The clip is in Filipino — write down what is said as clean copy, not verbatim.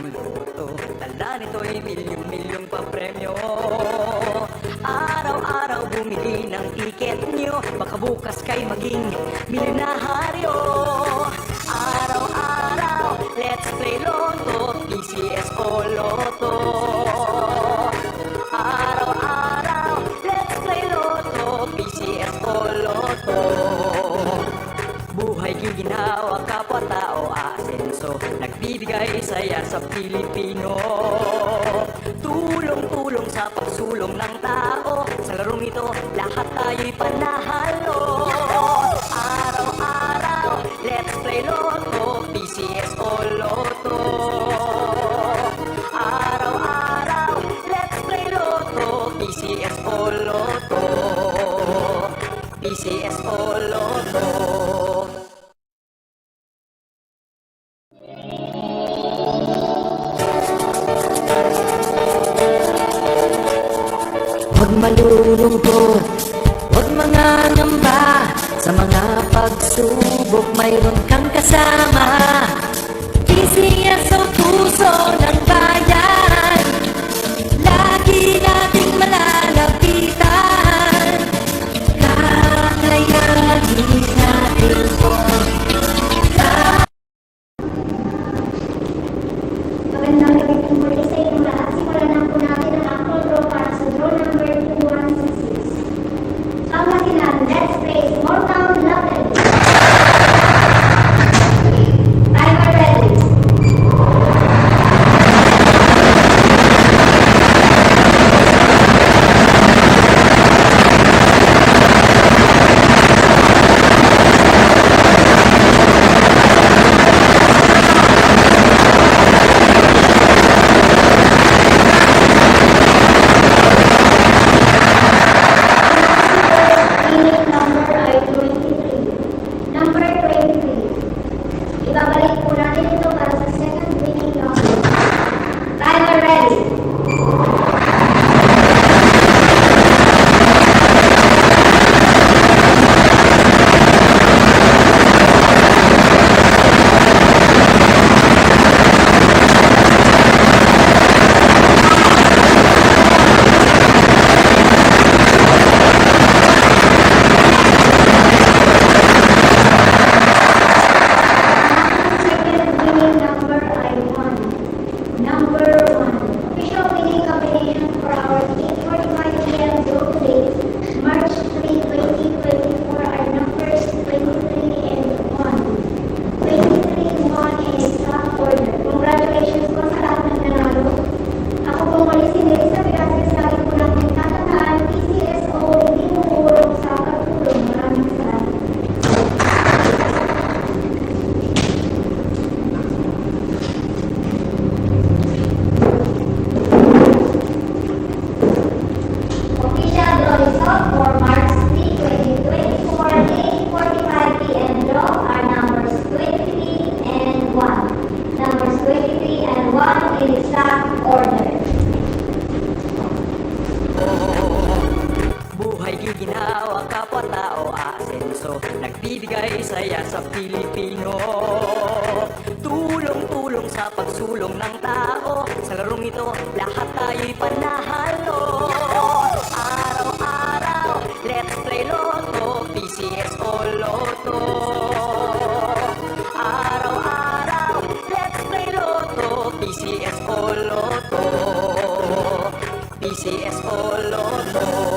luto. Tala nito'y milyong-milyong papremyo. Araw-araw bumili ng tiket nyo, baka bukas kay maging milyonaryo. Araw-araw, let's play Lotto, PCS o Lotto. Araw-araw, let's play Lotto, PCS o Lotto. Buhay giginawa, kapwa-tao asenso, nagbibigay saya sa Pilipino. Tulong-tulong sa pagsulong ng tao, sa larong ito lahat tayo'y panahalo. Araw-araw, let's play Lotto, PCS o Lotto. Araw-araw, let's play Lotto, PCS o Lotto. PCS o Lotto. Huwag malulungkot, huwag mangangamba, sa mga pagsubok mayroon kang kasama. PCS o puso ng bayan, lagi nating malalapitan. Kakayanin natin po. Magandang gabi po muli sa inyong lahat. Simulan na po natin ang actual draw para sa draw number 2166. Ang masinan, let's play Small Town Lottery. Timer ready. Winning number ay 23. Number 23. Ibabalik po natin ito para sa second winning number. Timer ready. Second winning number ay 1. Number 1. Official winning combination for our 8:45 p.m. draw today, March 3, 2024 are numbers 23 and 1. 23, 1 is top order. Congratulations po sa lahat ng nanalo. Ako po muli si Nelisa Velasquez. Lagi po natin tatandaan, PCSO hindi umuurong sa pagtulong. Maraming salamat. Official draw result for March 3, 2024, 8:45 p.m. draw are numbers 23 and 1. Numbers 23 and 1 in exact order. Buhay giginawa, kapwa-tao asenso, nagbibigay saya sa Pilipino. Tulong-tulong sa pagsulong ng tao, sa larong ito lahat tayo'y panahalo. Araw-araw, let's play Lotto, PCS o Lotto. Araw-araw, let's play Lotto, PCS o Lotto. PCS o Lotto.